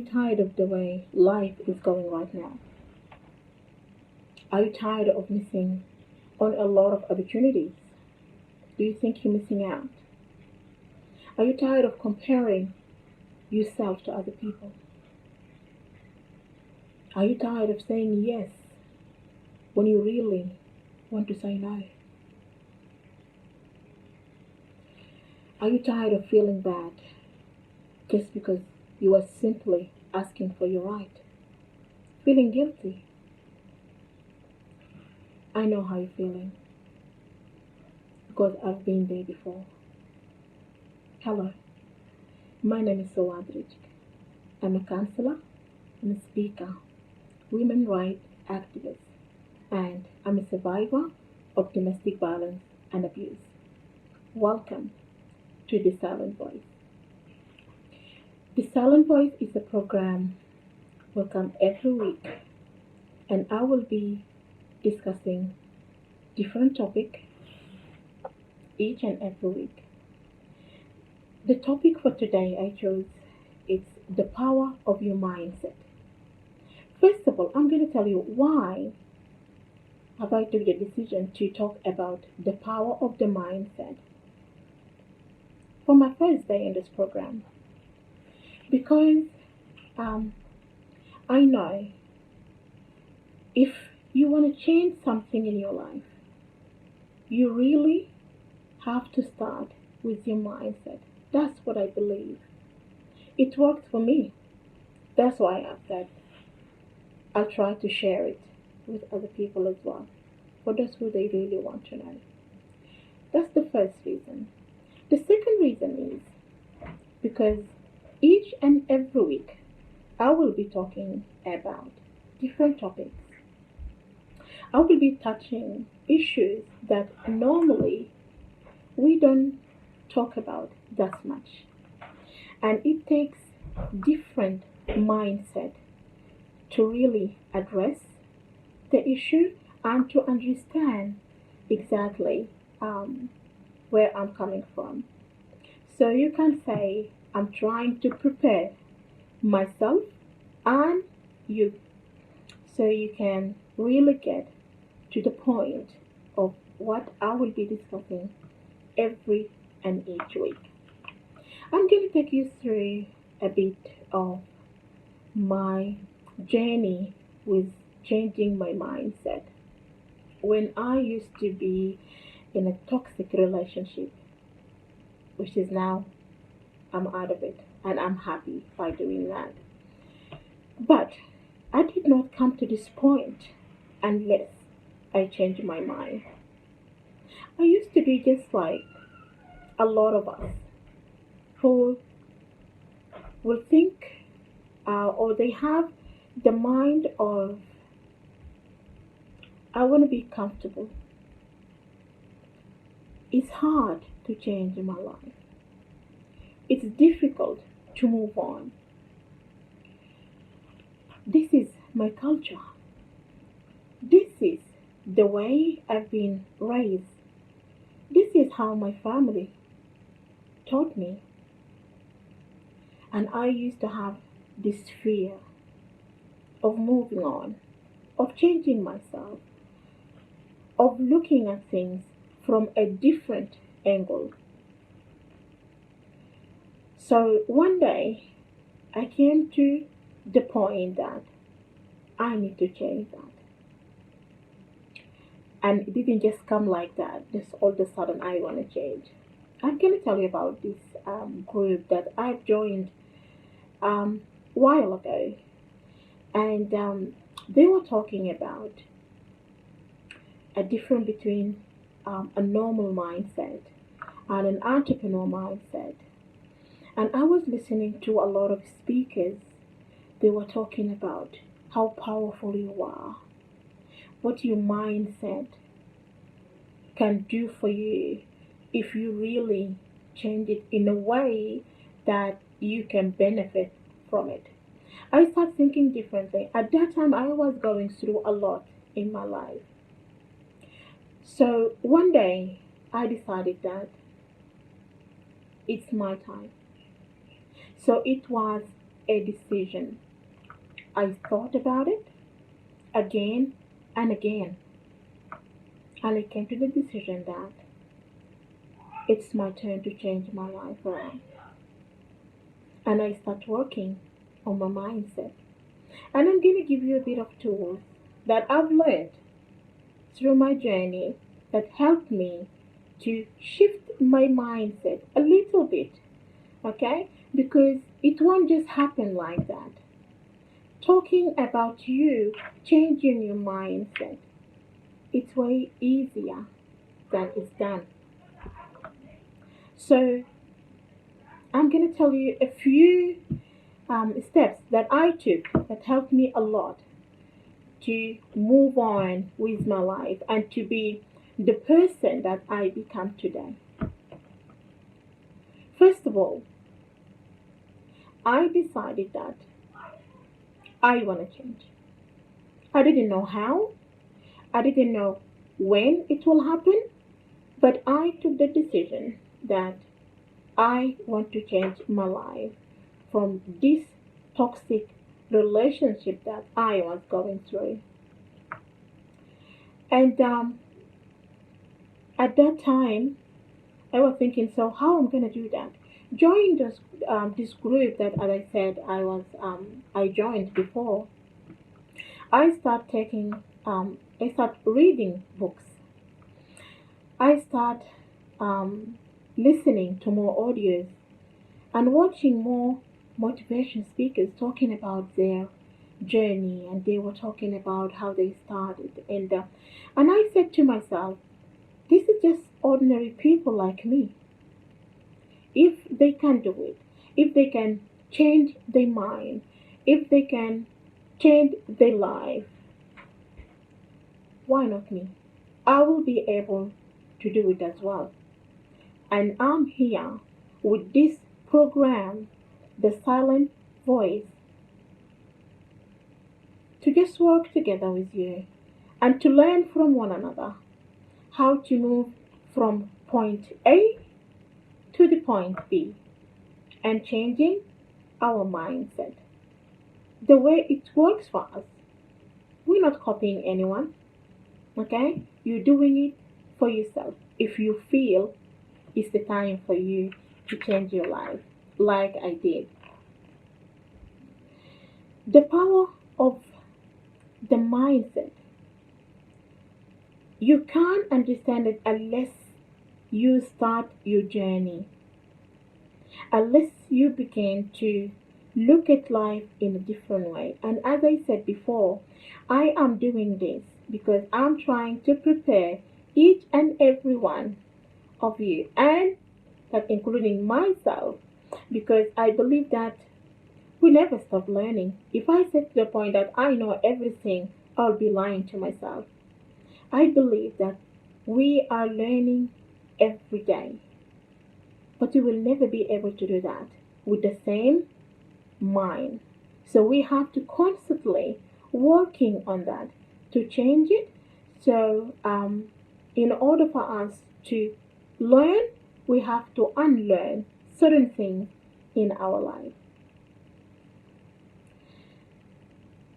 tired of the way life is going right now? Are you tired of missing on a lot of opportunities? Do you think you're missing out? Are you tired of comparing yourself to other people? Are you tired of saying yes when you really want to say no? Are you tired of feeling bad just because you are simply asking for your right? Feeling guilty? I know how you're feeling because I've been there before. Hello, my name is Sawadrij. I'm a counselor and a speaker, women rights activist, and I'm a survivor of domestic violence and abuse. Welcome to The Silent Voice. The Silent Voice is a program will come every week, and I will be discussing different topic each and every week. The topic for today I chose is the power of your mindset. First of all, I'm going to tell you why have I took the decision to talk about the power of the mindset for my first day in this program. Because um, I know if you want to change something in your life, you really have to start with your mindset. That's what I believe. It worked for me. That's why I said I'll try to share it with other people as well, for those who they really want to know. That's the first reason. The second reason is because each and every week I will be talking about different topics. I will be touching issues that normally we don't talk about that much. And it takes different mindset to really address the issue and to understand exactly where I'm coming from. So you can say, I'm trying to prepare myself and you so you can really get to the point of what I will be discussing every and each week. I'm going to take you through a bit of my journey with changing my mindset. When I used to be in a toxic relationship, which is now I'm out of it and I'm happy by doing that. But I did not come to this point unless I changed my mind. I used to be just like a lot of us who will think or they have the mind of I want to be comfortable. It's hard to change my life. It's difficult to move on. This is my culture. This is the way I've been raised. This is how my family taught me. And I used to have this fear of moving on, of changing myself, of looking at things from a different angle. So one day I came to the point that I need to change that. And it didn't just come like that, just all of a sudden I want to change. I'm going to tell you about this group that I've joined a while ago. And they were talking about a difference between a normal mindset and an entrepreneur mindset. And I was listening to a lot of speakers. They were talking about how powerful you are, what your mindset can do for you if you really change it in a way that you can benefit from it. I started thinking differently. At that time, I was going through a lot in my life. So one day, I decided that it's my time. So it was a decision. I thought about it again and again, and I came to the decision that it's my turn to change my life around. And I start working on my mindset. And I'm going to give you a bit of tools that I've learned through my journey that helped me to shift my mindset a little bit, okay? Because it won't just happen like that. Talking about you changing your mindset, it's way easier than it's done. So I'm going to tell you a few steps that I took that helped me a lot to move on with my life and to be the person that I become today. First of all, I decided that I want to change. I didn't know how, I didn't know when it will happen, but I took the decision that I want to change my life from this toxic relationship that I was going through. And at that time, I was thinking, so how am I going to do that? Join this group that, as I said, I joined before. I start reading books. I start um, listening to more audios and watching more motivation speakers talking about their journey, and they were talking about how they started. And I said to myself, this is just ordinary people like me. If they can do it, if they can change their mind, if they can change their life, why not me? I will be able to do it as well. And I'm here with this program, The Silent Voice, to just work together with you and to learn from one another how to move from point A to the point B and changing our mindset. The way it works for us, we're not copying anyone, okay? You're doing it for yourself. If you feel it's the time for you to change your life, like I did. The power of the mindset, you can't understand it unless you start your journey, unless you begin to look at life in a different way. And as I said before, I am doing this because I'm trying to prepare each and every one of you, and that including myself, because I believe that we never stop learning. If I said to the point that I know everything, I'll be lying to myself. I believe that we are learning every day, but we will never be able to do that with the same mind. So we have to constantly working on that to change it. So in order for us to learn, we have to unlearn certain things in our life.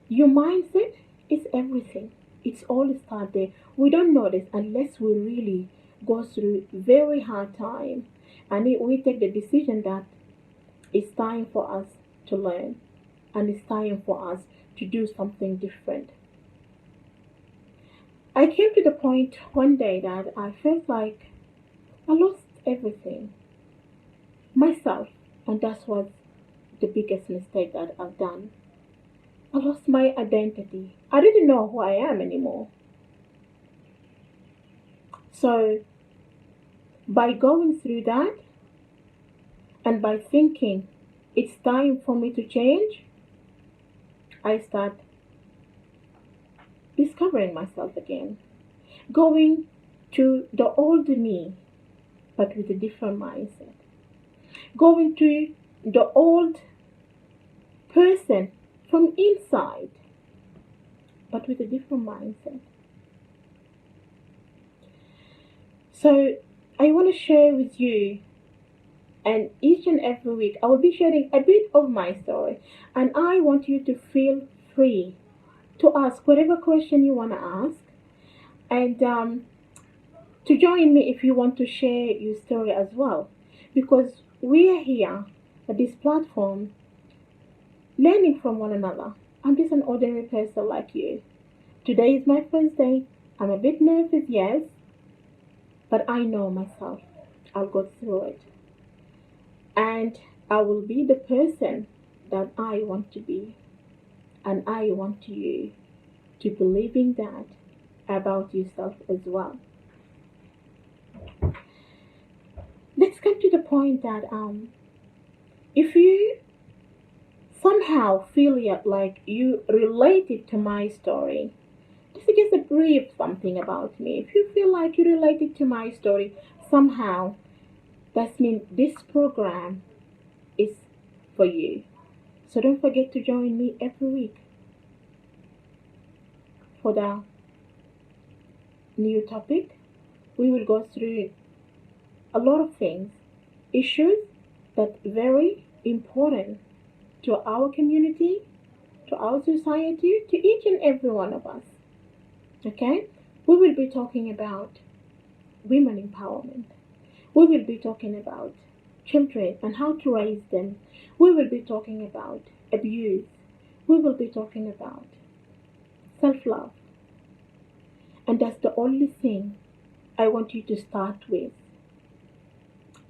Your mindset is everything. It's all start there. We don't notice unless we really go through very hard time and we take the decision that it's time for us to learn and it's time for us to do something different. I came to the point one day that I felt like I lost everything, myself, and that was the biggest mistake that I've done. I lost my identity. I didn't know who I am anymore. So, by going through that and by thinking it's time for me to change, I start discovering myself again, going to the old me, but with a different mindset, going to the old person from inside, but with a different mindset. So, I want to share with you And each and every week, I will be sharing a bit of my story. And I want you to feel free to ask whatever question you want to ask. And to join me if you want to share your story as well. Because we are here at this platform learning from one another. I'm just an ordinary person like you. Today is my first day. I'm a bit nervous, yes, but I know myself. I'll go through it. And I will be the person that I want to be. And I want you to believing that about yourself as well. Let's come to the point that if you somehow feel like you related to my story, this is just a brief something about me. If you feel like you related to my story somehow, that means this program is for you. So don't forget to join me every week for the new topic. We will go through a lot of things, issues that very important to our community, to our society, to each and every one of us. Okay? We will be talking about women empowerment. We will be talking about children and how to raise them. We will be talking about abuse. We will be talking about self love. And that's the only thing I want you to start with,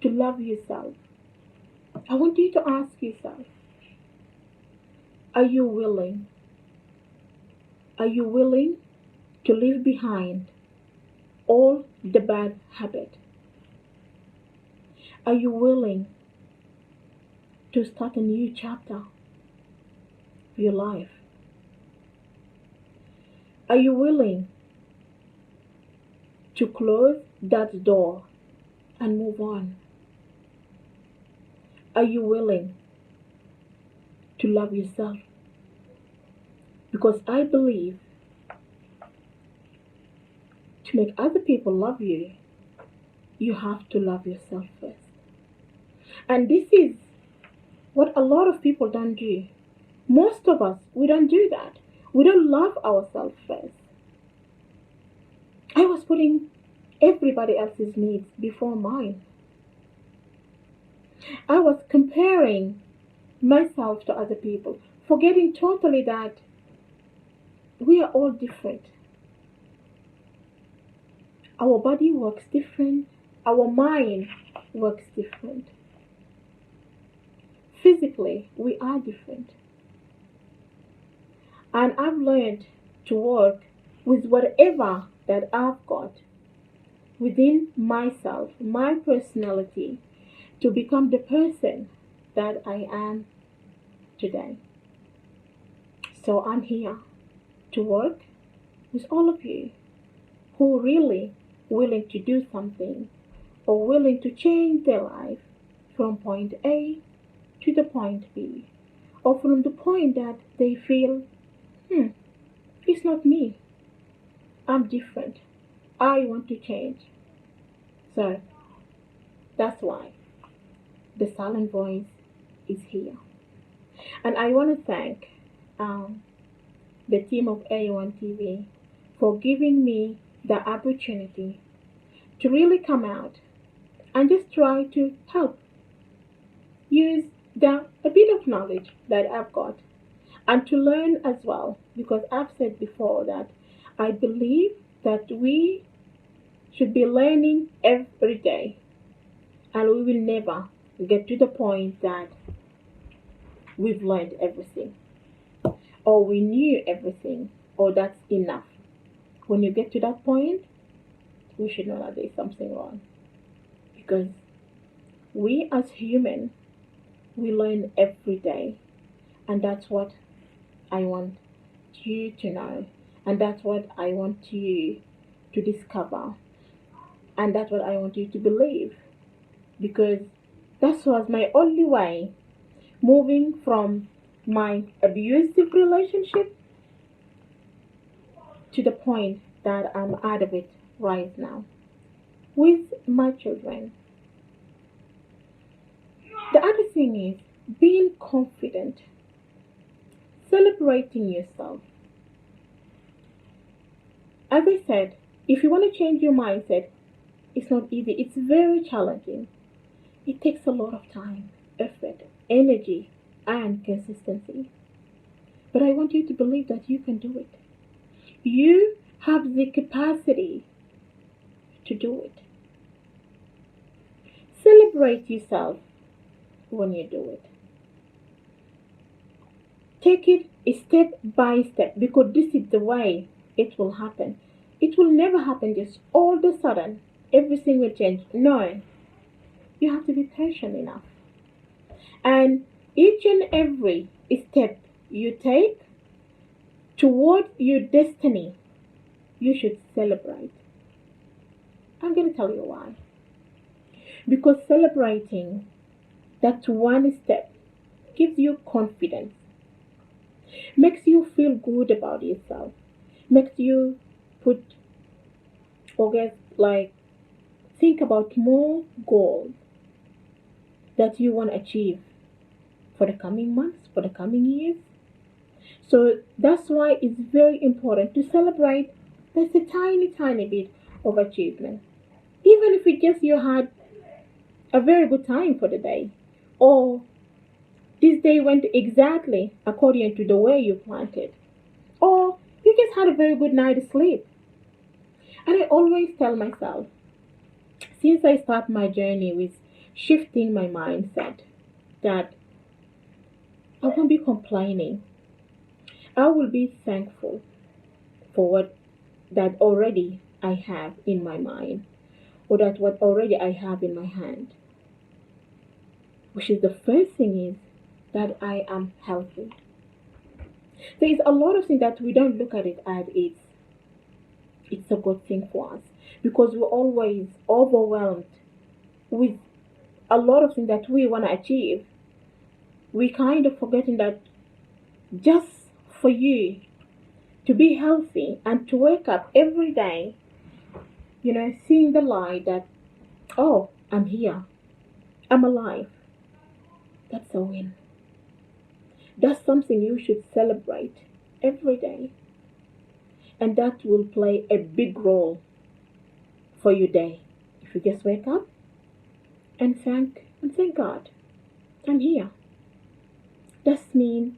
to love yourself. I want you to ask yourself, are you willing? Are you willing to leave behind all the bad habits? Are you willing to start a new chapter of your life? Are you willing to close that door and move on? Are you willing to love yourself? Because I believe to make other people love you, you have to love yourself first. And this is what a lot of people don't do. Most of us, we don't do that. We don't love ourselves first. I was putting everybody else's needs before mine. I was comparing myself to other people, forgetting totally that we are all different. Our body works different, our mind works different. Physically, we are different. And I've learned to work with whatever that I've got within myself, my personality, to become the person that I am today. So I'm here to work with all of you who are really willing to do something or willing to change their life from point A to the point B, or from the point that they feel, hmm, it's not me, I'm different, I want to change. So that's why the silent voice is here. And I want to thank um, the team of A1 TV for giving me the opportunity to really come out and just try to help use a bit of knowledge that I've got and to learn as well, because I've said before that I believe that we should be learning every day, and we will never get to the point that we've learned everything or we knew everything or that's enough. When you get to that point, we should know that there's something wrong, because we as human, we learn every day, and that's what I want you to know, and that's what I want you to discover, and that's what I want you to believe, because that was my only way moving from my abusive relationship to the point that I'm out of it right now with my children. other thing is being confident, celebrating yourself. As I said, if you want to change your mindset, it's not easy. It's very challenging. It takes a lot of time, effort, energy, and consistency. But I want you to believe that you can do it. You have the capacity to do it. Celebrate yourself when you do it. Take it step by step because this is the way it will happen. It will never happen just all of a sudden. Everything will change. No, you have to be patient enough. And each and every step you take toward your destiny, you should celebrate. I'm going to tell you why. Because celebrating that one step gives you confidence, makes you feel good about yourself, makes you put or get like think about more goals that you want to achieve for the coming months, for the coming years. So that's why it's very important to celebrate just a tiny, tiny bit of achievement. Even if it just you had a very good time for the day, or this day went exactly according to the way you planned it, or you just had a very good night's sleep. And I always tell myself, since I start my journey with shifting my mindset, that I won't be complaining. I will be thankful for what that already I have in my mind, or that what already I have in my hand. Which is the first thing is that I am healthy. There is a lot of things that we don't look at it as it's a good thing for us because we're always overwhelmed with a lot of things that we want to achieve. We kind of forgetting that just for you to be healthy and to wake up every day, seeing the light that, oh, I'm here, I'm alive, that's a win. That's something you should celebrate every day, and that will play a big role for your day. If you just wake up and thank God, I'm here. That means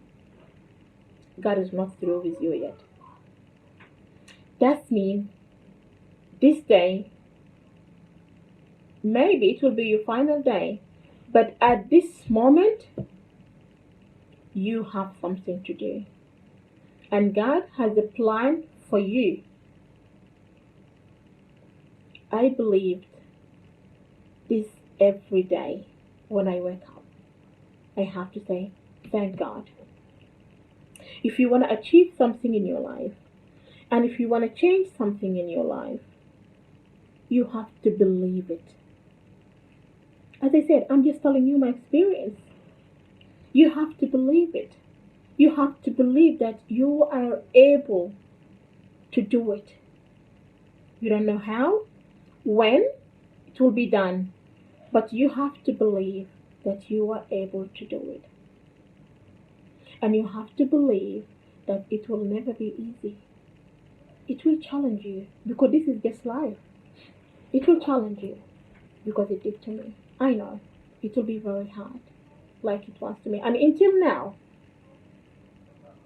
God is not through with you yet. That means this day, maybe it will be your final day, but at this moment, you have something to do. And God has a plan for you. I believe this every day when I wake up. I have to say, thank God. If you want to achieve something in your life, and if you want to change something in your life, you have to believe it. As I said, I'm just telling you my experience. You have to believe it. You have to believe that you are able to do it. You don't know how, when it will be done, but you have to believe that you are able to do it. And you have to believe that it will never be easy. It will challenge you because this is just life. It will challenge you because it did to me. I know it will be very hard, like it was to me. And until now,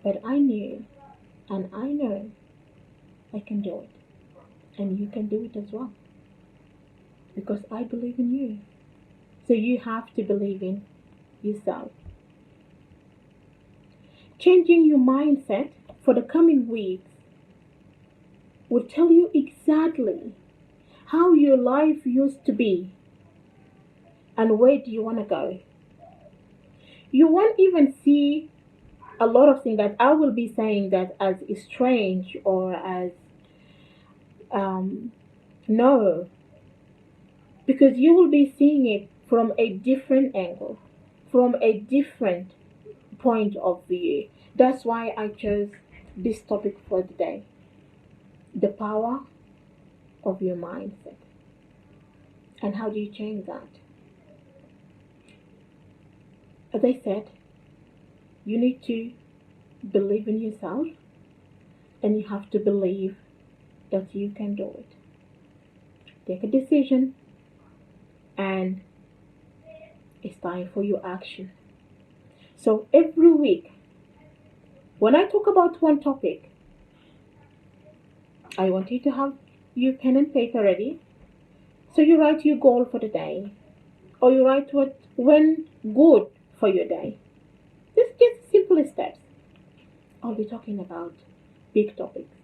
but I knew and I know I can do it. And you can do it as well because I believe in you. So you have to believe in yourself. Changing your mindset for the coming weeks will tell you exactly how your life used to be and where do you want to go. You won't even see a lot of things that I will be saying that as strange or as um, no, because you will be seeing it from a different angle, from a different point of view. That's why I chose this topic for today, the power of your mindset. And how do you change that? As I said, you need to believe in yourself and you have to believe that you can do it. Take a decision and it's time for your action. So every week, when I talk about one topic, I want you to have your pen and paper ready. So you write your goal for the day, or you write what went good for your day. Just simple steps. I'll be talking about big topics.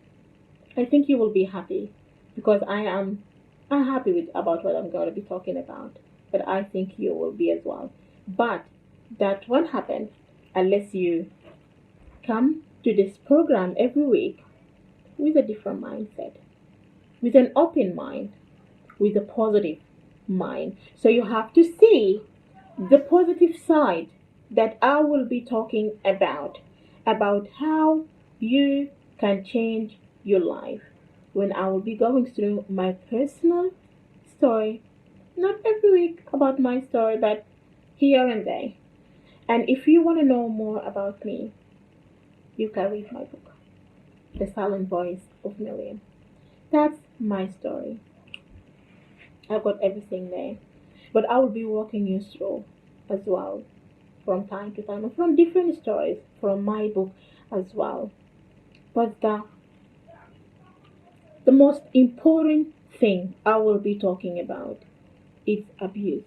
I think you will be happy because I'm happy with about what I'm going to be talking about. But I think you will be as well. But that won't happen unless you come to this program every week with a different mindset, with an open mind, with a positive mind. So you have to see the positive side that I will be talking about how you can change your life. When I will be going through my personal story, not every week about my story, but here and there. And if you want to know more about me, you can read my book, The Silent Voice of Million. That's my story. I've got everything there. But I will be walking you through as well from time to time and from different stories from my book as well. But the most important thing I will be talking about is abuse.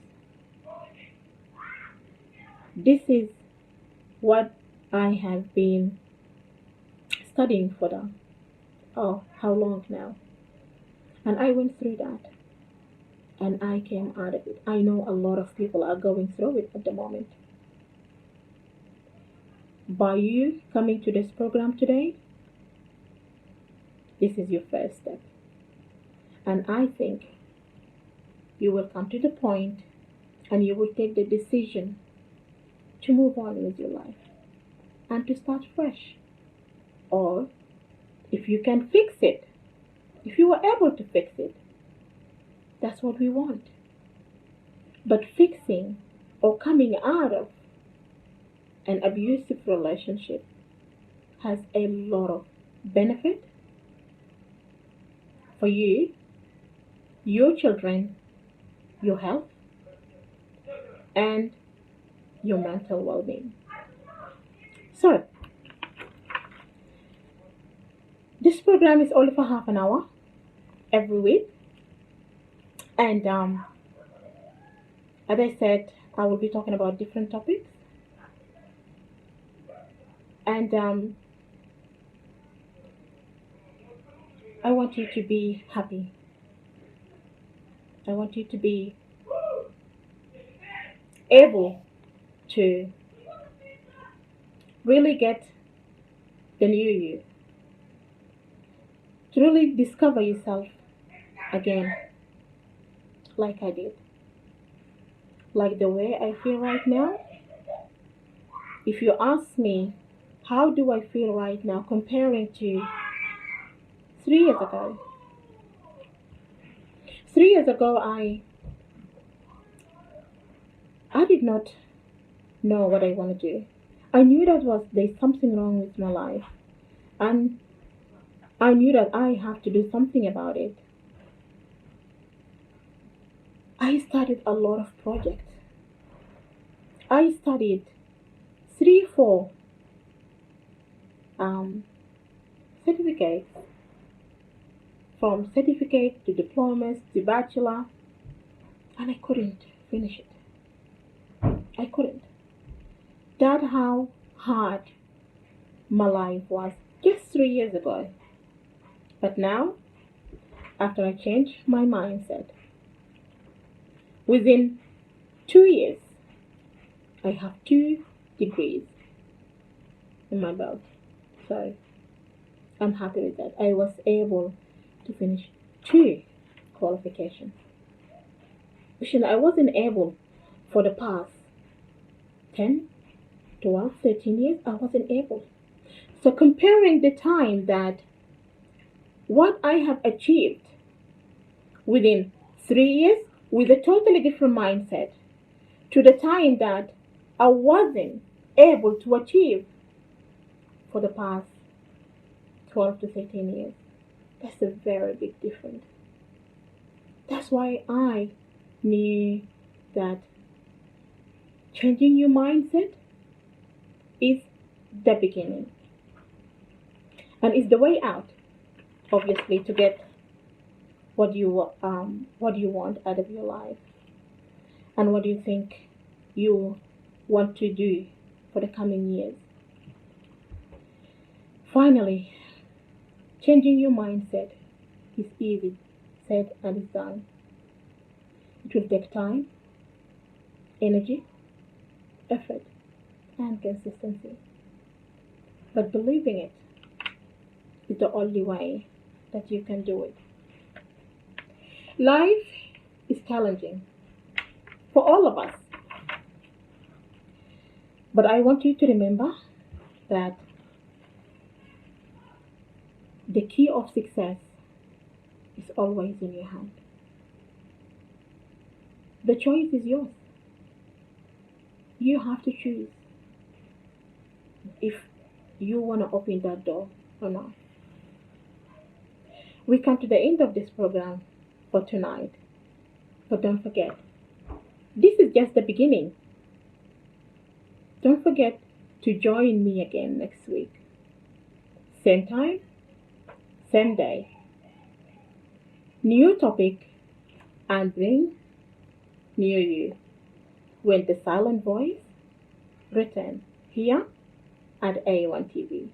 This is what I have been studying for how long now? And I went through that and I came out of it. I know a lot of people are going through it at the moment. By you coming to this program today, this is your first step. And I think you will come to the point and you will take the decision to move on with your life and to start fresh. Or if you can fix it, if you are able to fix it, that's what we want. But fixing or coming out of an abusive relationship has a lot of benefit for you, your children, your health, and your mental well-being. So, this program is only for half an hour every week. And as I said, I will be talking about different topics. And I want you to be happy. I want you to be able to really get the new you, to really discover yourself again, like I did. Like the way I feel right now. If you ask me, how do I feel right now comparing to 3 years ago? 3 years ago, I did not know what I want to do. I knew that there's something wrong with my life, and I knew that I have to do something about it. I started a lot of projects. I studied 3, 4 certificates, from certificate to diplomas to bachelor, and I couldn't finish it. I couldn't. That's how hard my life was just 3 years ago. But now, after I changed my mindset, within 2 years, I have 2 degrees in my belt. So I'm happy with that. I was able to finish 2 qualifications. Which I wasn't able for the past 10, 12, 13 years. I wasn't able. So comparing the time that what I have achieved within 3 years with a totally different mindset to the time that I wasn't able to achieve for the past 12 to 13 years. That's a very big difference. That's why I knew that changing your mindset is the beginning and is the way out, obviously, to get what you want out of your life and what you think you want to do for the coming years. Finally, changing your mindset is easy, said and is done. It will take time, energy, effort, and consistency. But believing it is the only way that you can do it. Life is challenging for all of us, but I want you to remember that the key of success is always in your hand. The choice is yours. You have to choose if you want to open that door or not. We come to the end of this program for tonight, but don't forget, this is just the beginning. Don't forget to join me again next week. Same time, same day. New topic and bring near you when the silent voice return here at A1 TV.